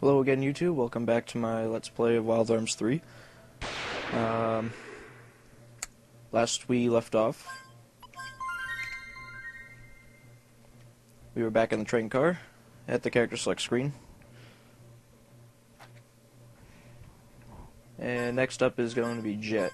Hello again, YouTube. Welcome back to my Let's Play of Wild Arms 3. Last we left off, we were back in the train car at the character select screen. And next up is going to be Jet.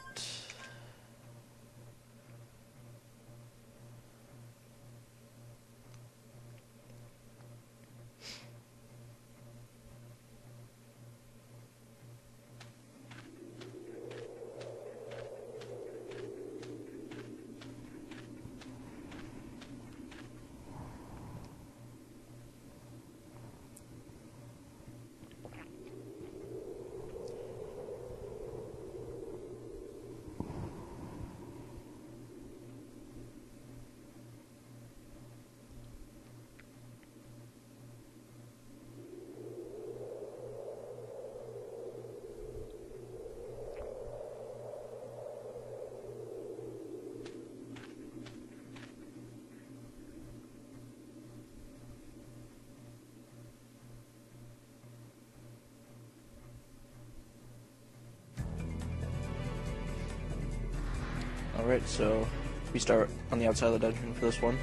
Alright, so we start on the outside of the dungeon for this one.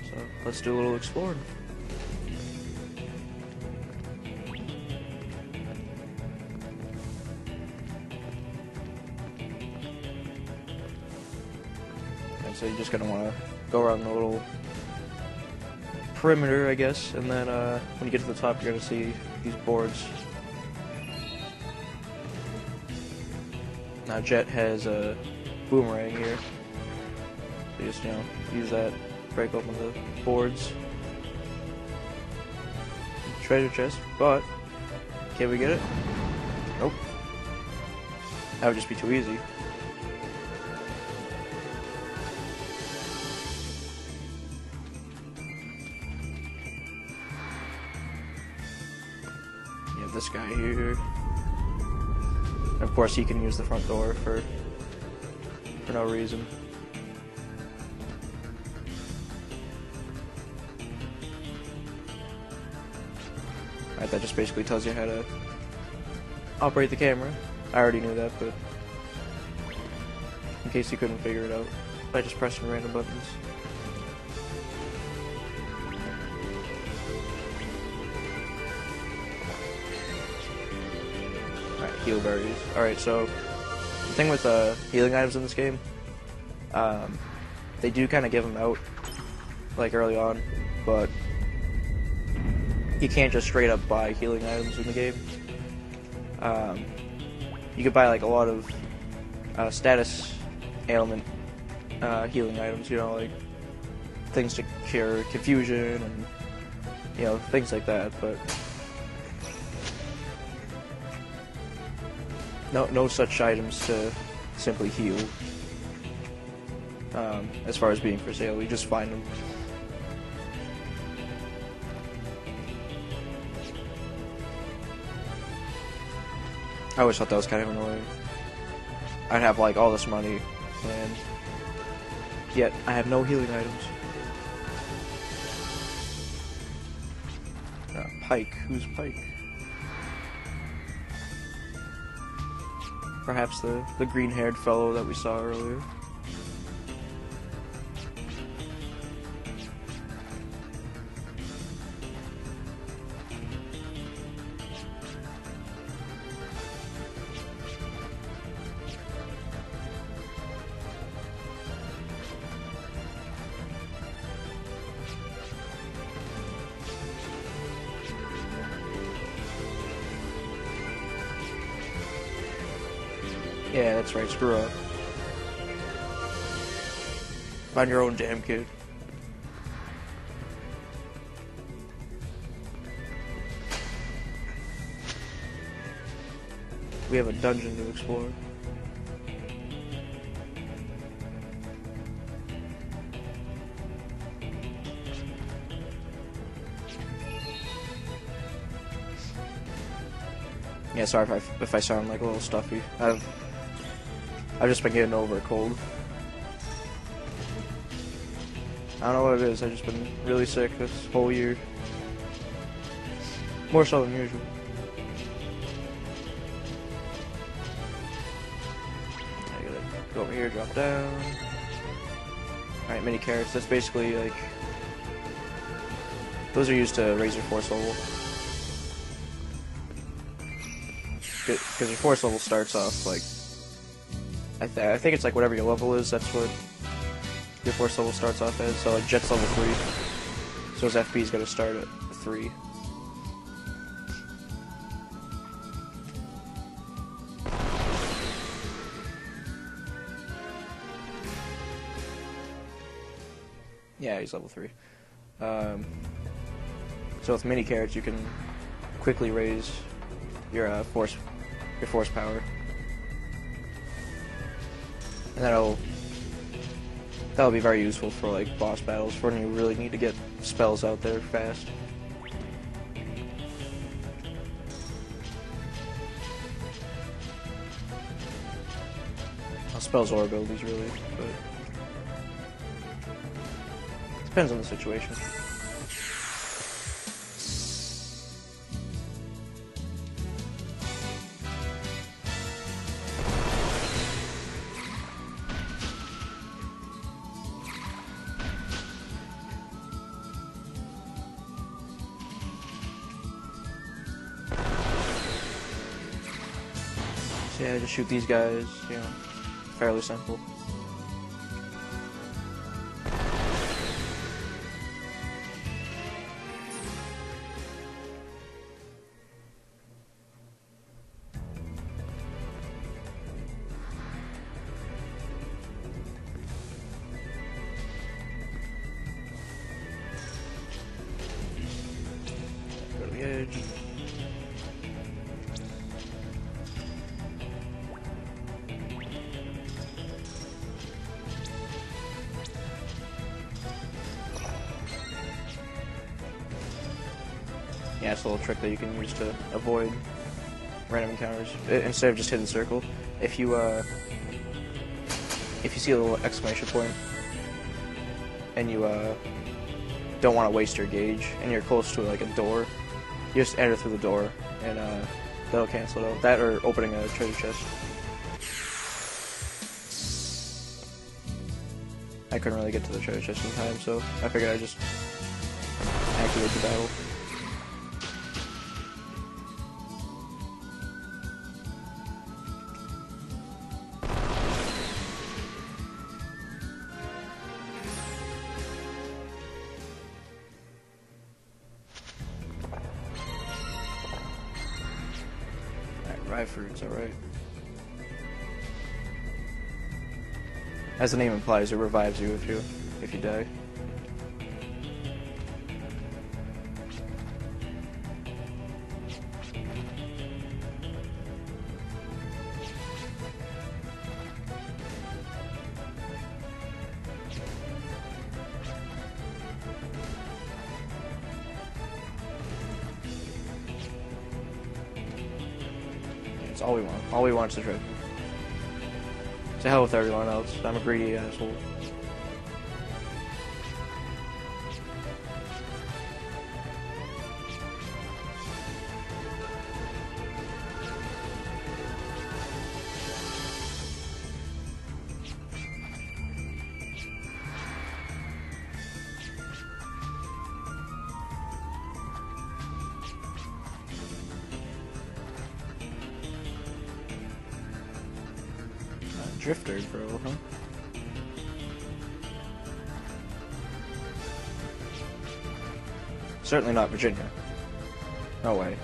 So let's do a little exploring. And so you're just gonna want to go around the little perimeter, I guess, and then when you get to the top, you're gonna see these boards. Now Jet has a boomerang here. So just, use that, break open the boards. Treasure chest, but can we get it? Nope. That would just be too easy. You have this guy here. Of course, he can use the front door for no reason. Alright, that just basically tells you how to operate the camera. I already knew that, but in case you couldn't figure it out, by just pressing random buttons. Heal berries. Alright, so the thing with healing items in this game, they do kind of give them out, like, early on, but you can't just straight up buy healing items in the game. You could buy, like, a lot of status ailment healing items, like things to cure confusion and, things like that, but no such items to simply heal, as far as being for sale. You just find them. I always thought that was kind of annoying. I'd have, like, all this money, and yet I have no healing items. Pike. Who's Pike? Perhaps the green-haired fellow that we saw earlier. Yeah, that's right, screw up. Find your own damn kid. We have a dungeon to explore. Yeah, sorry if I sound like a little stuffy. I've just been getting over a cold. I don't know what it is, I've just been really sick this whole year. More so than usual. I gotta go over here, drop down. Alright, mini carrots. That's basically like... Those are used to raise your force level. Because your force level starts off like... I think it's like whatever your level is, that's what your force level starts off as. So like Jet's level 3. So his FP's gotta start at 3. Yeah, he's level 3. So with mini carrots, you can quickly raise your force power, and that'll be very useful for like boss battles, for when you really need to get spells out there fast. Well, spells or abilities, really, but depends on the situation. So yeah, just shoot these guys, you know, fairly simple. Go to the edge. Yeah, it's a little trick that you can use to avoid random encounters. Instead of just hitting circle, if you see a little exclamation point and you don't want to waste your gauge and you're close to like a door, you just enter through the door and that'll cancel it out. That or opening a treasure chest. I couldn't really get to the treasure chest in time, so I figured I'd just activate the battle. Rye fruits, alright. As the name implies, it revives you if you die. It's all we want. All we want is the treasure. To hell with everyone else. I'm a greedy asshole. Drifter, bro, huh? Certainly not Virginia. No way.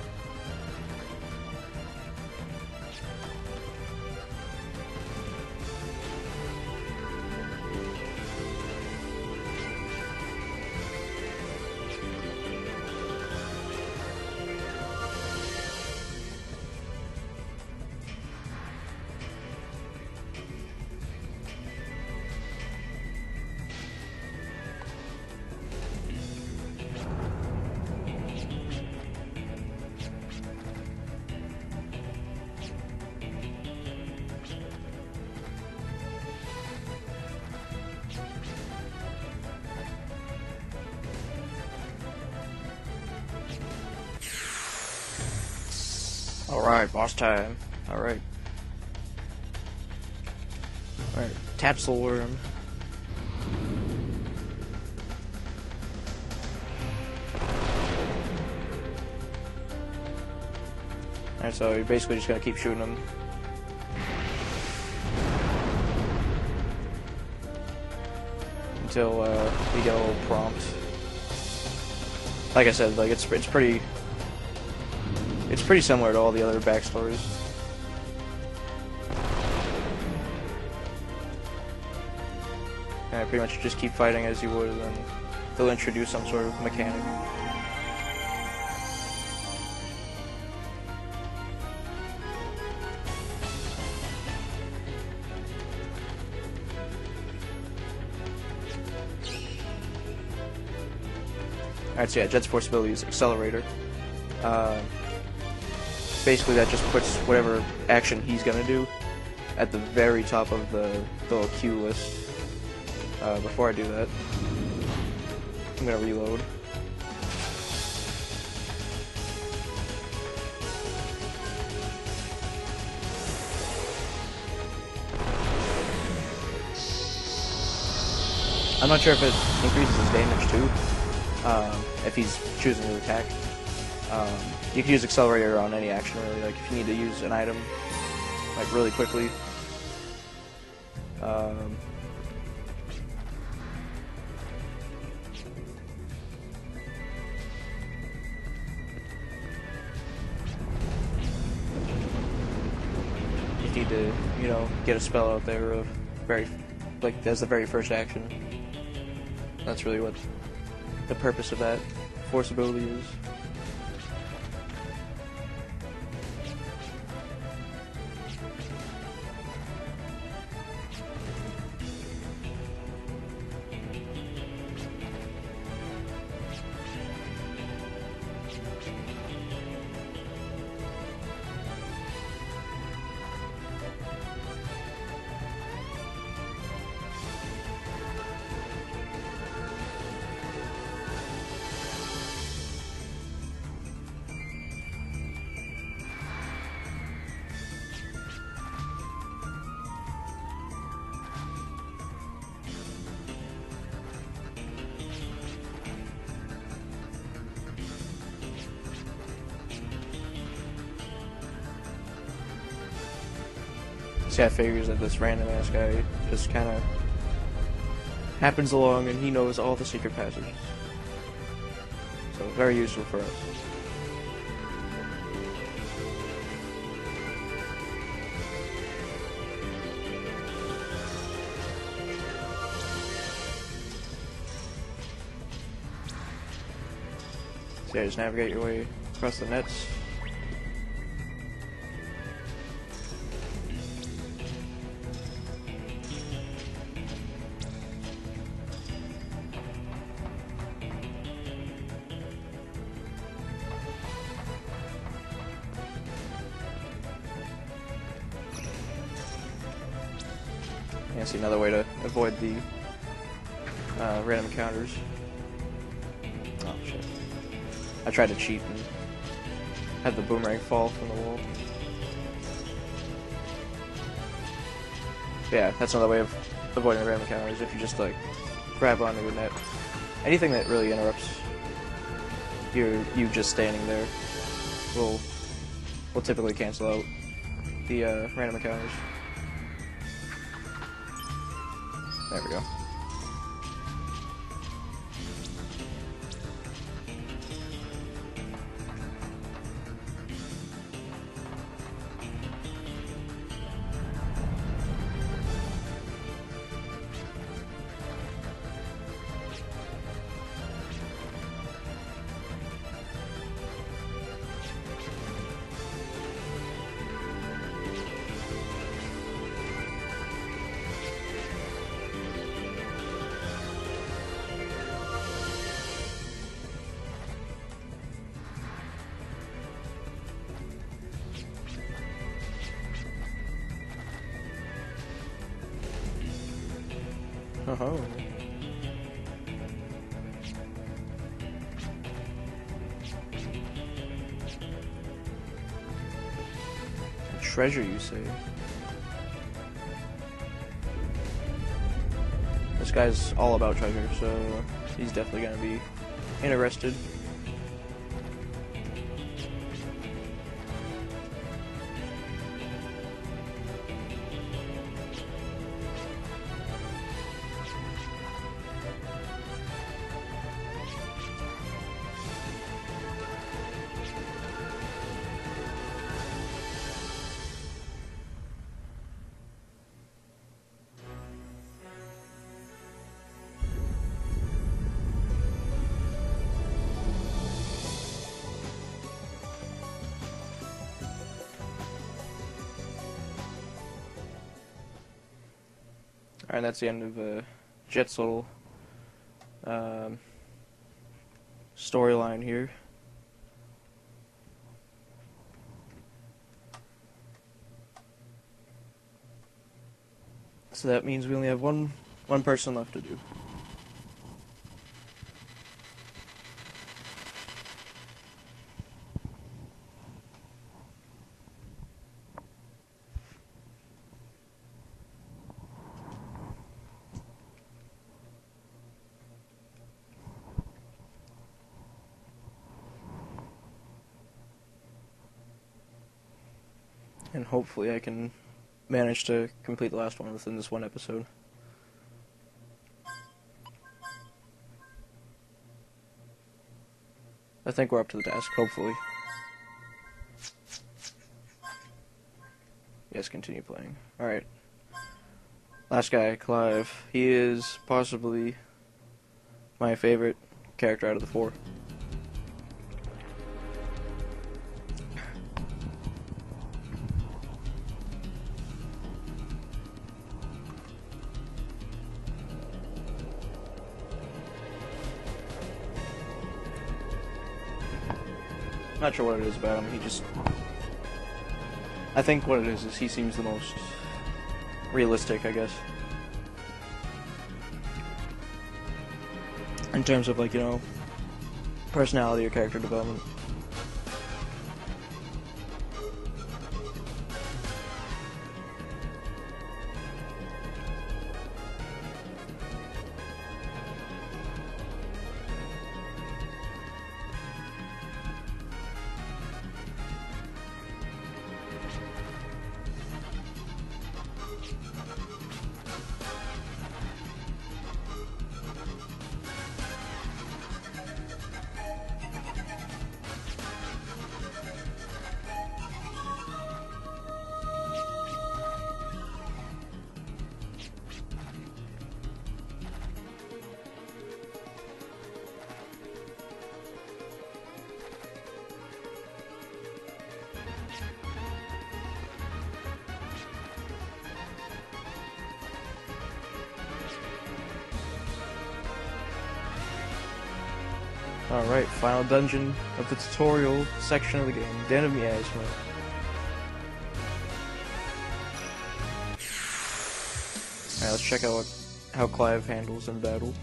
Alright, boss time. Alright. Alright, attach the worm. Alright, so you're basically just gonna keep shooting them. Until you get a little prompt. Like I said, like it's pretty similar to all the other backstories. And pretty much just keep fighting as you would, and then they'll introduce some sort of mechanic. Alright, so yeah, Jet's force ability is Accelerator. Basically that just puts whatever action he's gonna do at the very top of the little queue list. Before I do that, I'm gonna reload. I'm not sure if it increases his damage too, if he's choosing to attack. You can use Accelerator on any action really, like if you need to use an item like really quickly. You need to, you know, get a spell out there of as the very first action. That's really what the purpose of that force ability is. See, I figures that this random ass guy just kind of happens along and he knows all the secret passages. So, very useful for us. So, yeah, just navigate your way across the nets. Yeah, see another way to avoid the random encounters. Oh shit. I tried to cheat and had the boomerang fall from the wall. Yeah, that's another way of avoiding the random encounters, if you just like grab onto a net. Anything that really interrupts you just standing there will typically cancel out the random encounters. There we go. Oh. treasure, you say? This guy's all about treasure, so he's definitely gonna be interested. Alright, that's the end of Jet's little storyline here. So that means we only have one person left to do. And hopefully I can manage to complete the last one within this one episode. I think we're up to the task, hopefully. Yes, continue playing. Alright. Last guy, Clive. He is possibly my favorite character out of the four. Not sure what it is about him, I think what it is he seems the most realistic, I guess. In terms of, like, you know, personality or character development. Alright, final dungeon of the tutorial section of the game, Den of Miasma. Alright, let's check out how Clive handles in battle.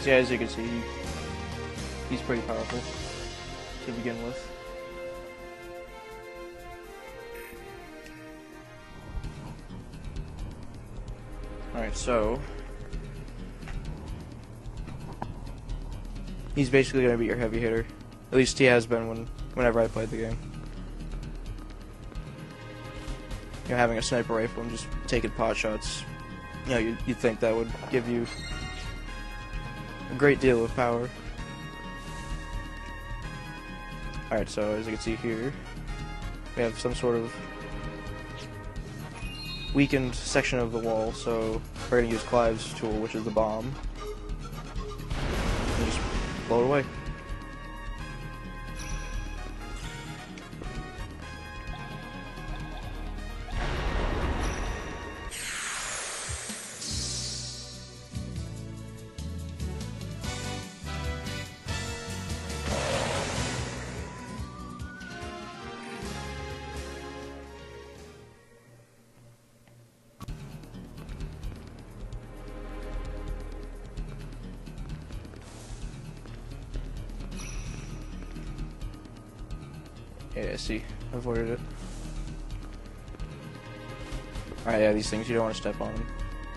So yeah, as you can see, he's pretty powerful to begin with. Alright, so he's basically going to be your heavy hitter. At least he has been whenever I played the game. You know, having a sniper rifle and just taking pot shots, you know, you'd think that would give you a great deal of power. Alright, so as you can see here, we have some sort of weakened section of the wall, so we're going to use Clive's tool, which is the bomb, and just blow it away. Yeah, see, avoided it. Alright, yeah, these things you don't want to step on.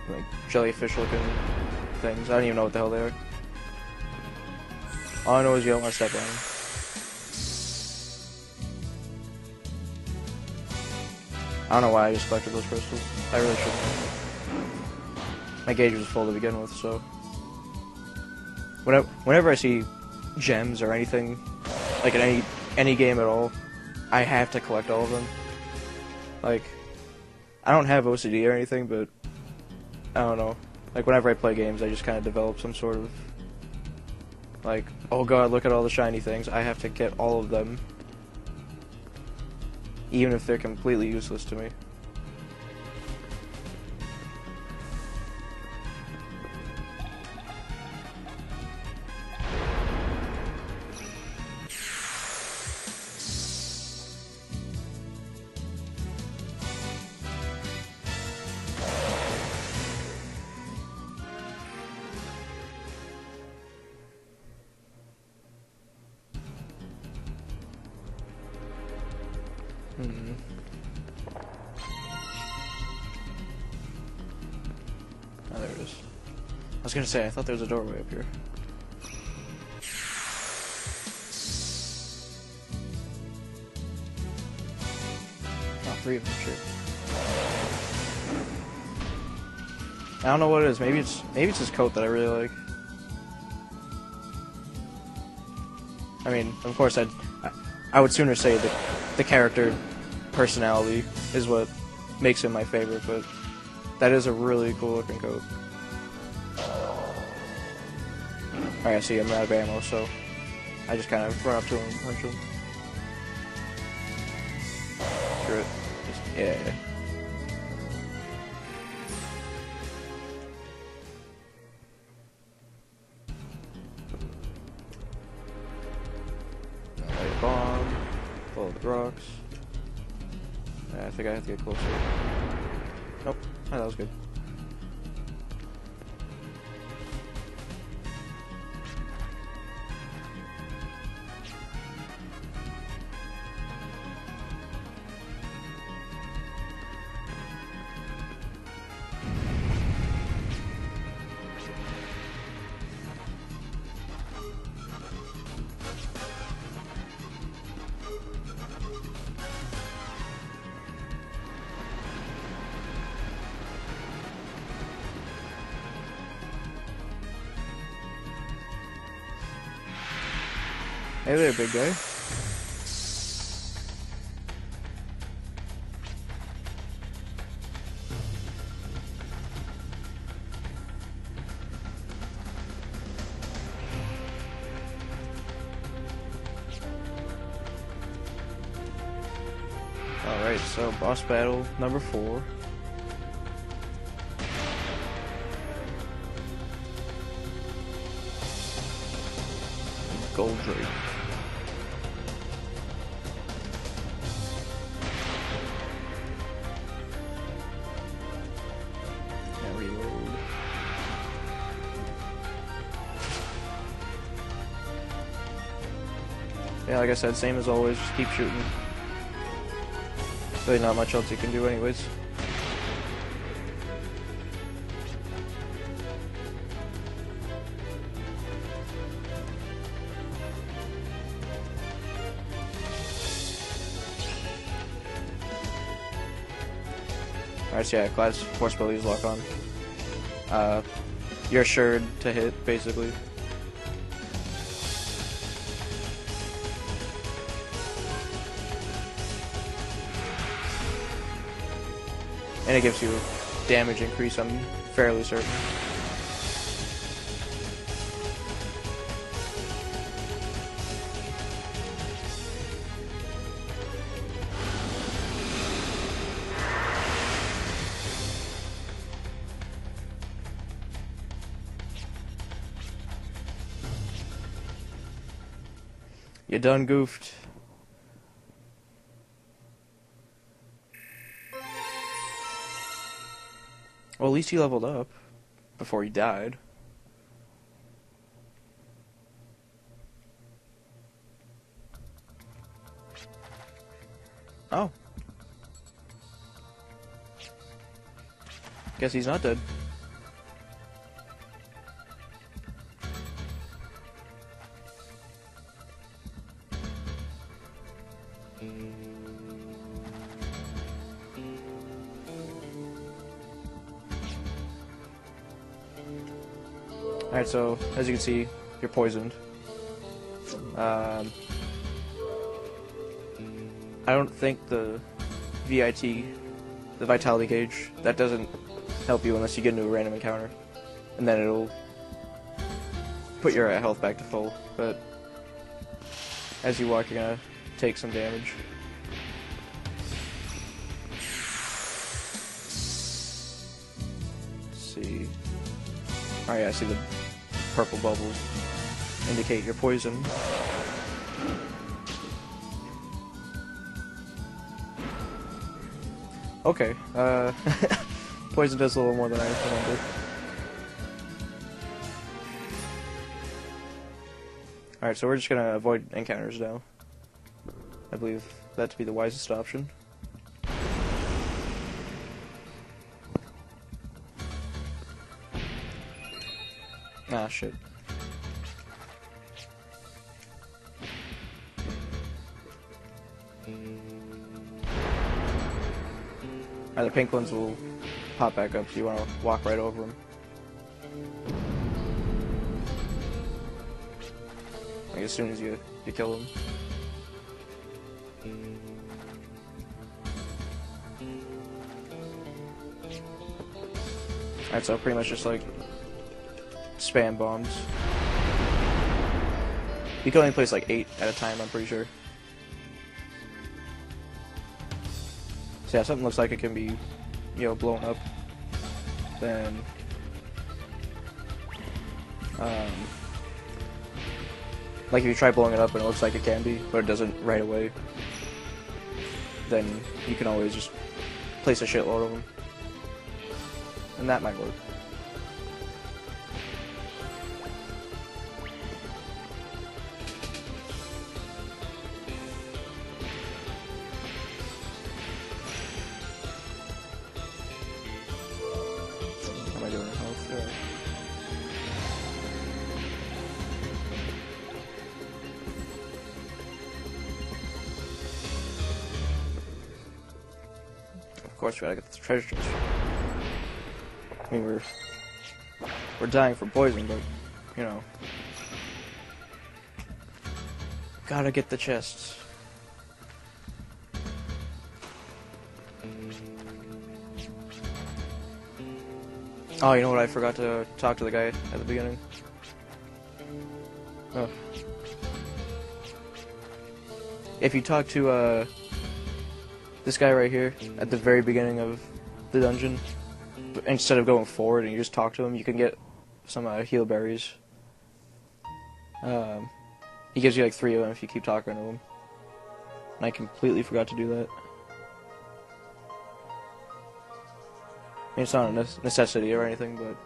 Like, jellyfish-looking things. I don't even know what the hell they are. All I know is you don't want to step on them. I don't know why I just collected those crystals. I really shouldn't. My gauge was full to begin with, so... Whenever I see gems or anything, like in any game at all, I have to collect all of them. Like, I don't have OCD or anything, but I don't know. Like, whenever I play games, I just kind of develop some sort of, like, oh god, look at all the shiny things. I have to get all of them, even if they're completely useless to me. Oh, there it is. I was gonna say, I thought there was a doorway up here. Oh, 3 of them, shit. I don't know what it is. Maybe it's his coat that I really like. I mean, of course, I would sooner say that the character personality is what makes him my favorite, but that is a really cool looking coat. Alright, I see I'm out of ammo, so I just kind of run up to him and punch him. Screw it. Just, yeah. Light a bomb. Follow the rocks. Yeah, I think I have to get closer. Nope. Oh, that was good. Hey there, big guy. Alright, so boss battle number 4. Gold Drake. Yeah, like I said, same as always, just keep shooting. Really not much else you can do anyways. Alright, so yeah, Clive's force abilities lock on. You're assured to hit, basically. And it gives you damage increase, I'm fairly certain. You done goofed. Well, at least he leveled up before he died. Oh. Guess he's not dead. Alright, so, as you can see, you're poisoned. I don't think the VIT, the vitality gauge, that doesn't help you unless you get into a random encounter. And then it'll put your health back to full, but as you walk, you're gonna take some damage. Let's see. Oh yeah, I see the purple bubbles indicate you're poisoned. Okay, poison does a little more than I remember. Alright, so we're just gonna avoid encounters now. I believe that to be the wisest option. Ah, shit. Alright, the pink ones will pop back up, so you want to walk right over them. Like, as soon as you kill them. Alright, so pretty much just like spam bombs. You can only place like 8 at a time, I'm pretty sure. So yeah, something looks like it can be, you know, blown up. Then, like if you try blowing it up and it looks like it can be, but it doesn't right away, then you can always just place a shitload of them. And that might work. How am I doing in health? Yeah. Of course, we gotta get the treasure chest. I mean, we're dying from poison, but you know, gotta get the chests. Oh, you know what? I forgot to talk to the guy at the beginning. Oh. If you talk to this guy right here at the very beginning of the dungeon, instead of going forward and you just talk to him, you can get some heal berries. He gives you like 3 of them if you keep talking to him. And I completely forgot to do that. I mean, it's not a necessity or anything, but...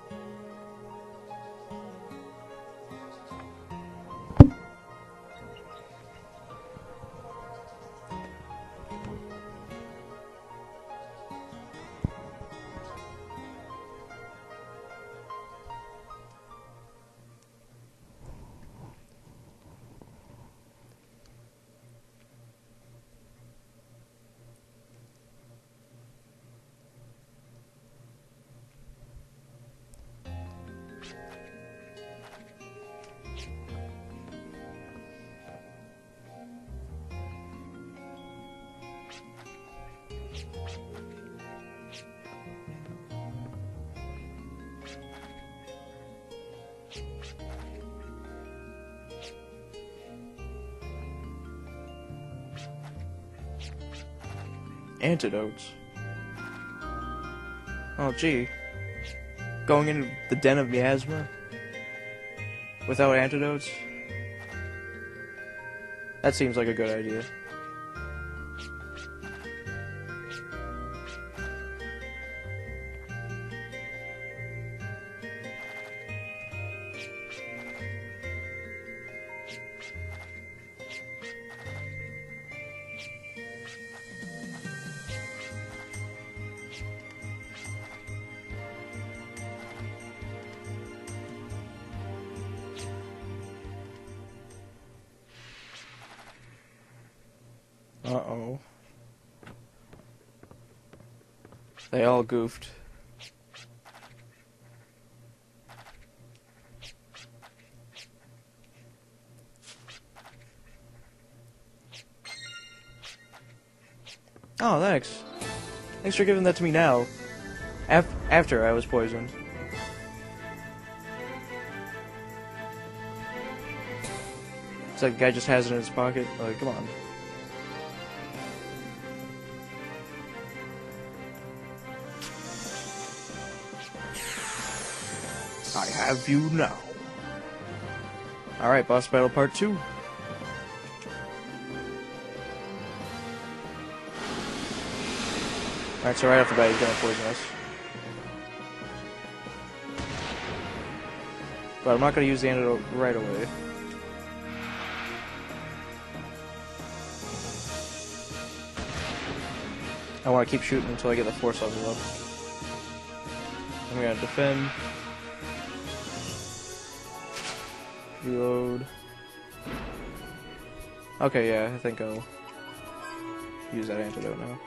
Antidotes. Oh, gee. Going into the den of miasma without antidotes? That seems like a good idea. Uh-oh. They all goofed. Oh, thanks. Thanks for giving that to me now. After I was poisoned. It's like the guy just has it in his pocket. Like, come on. I have you now. Alright, boss battle part 2. Alright, so right off the bat he's gonna poison us. But I'm not gonna use the antidote right away. I want to keep shooting until I get the force level up. I'm gonna defend. Reload. Okay, yeah, I think I'll use that antidote now.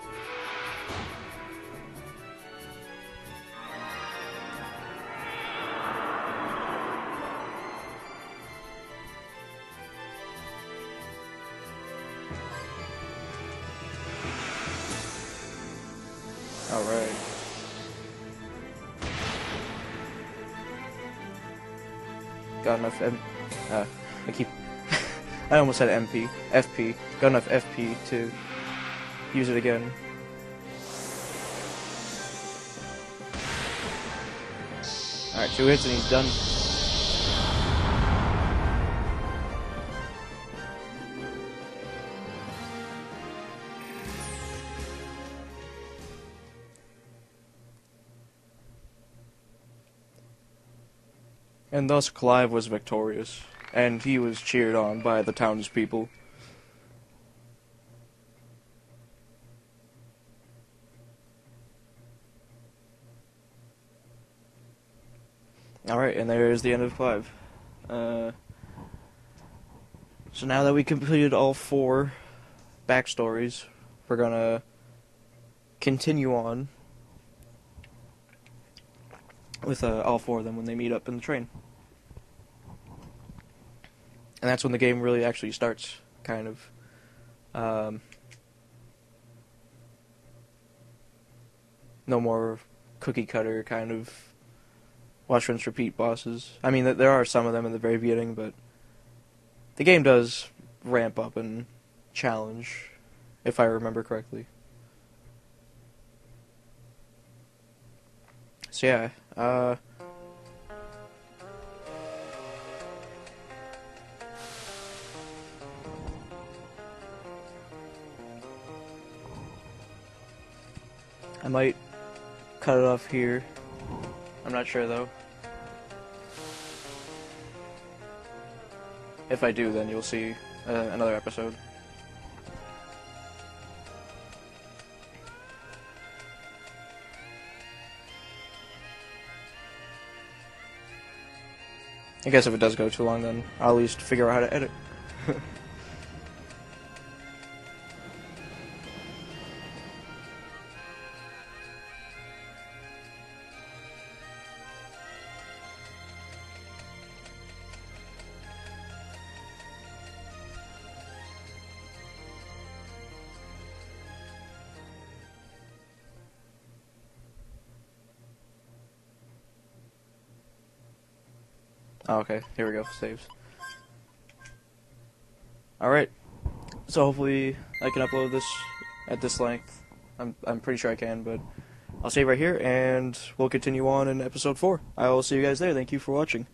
Alright. Got enough I keep I almost said FP. Got enough FP to use it again. Alright, 2 hits and he's done. And thus Clive was victorious, and he was cheered on by the townspeople. Alright, and there is the end of Clive. So now that we completed all 4 backstories, we're gonna continue on with all 4 of them when they meet up in the train. And that's when the game really actually starts, kind of. No more cookie cutter kind of watch, rinse, repeat bosses. I mean, there are some of them in the very beginning, but the game does ramp up and challenge, if I remember correctly. So yeah, I might cut it off here. I'm not sure though. If I do, then you'll see another episode. I guess if it does go too long, then I'll at least figure out how to edit. Oh, okay, here we go, saves. Alright, so hopefully I can upload this at this length. I'm pretty sure I can, but I'll save right here, and we'll continue on in episode 4. I will see you guys there. Thank you for watching.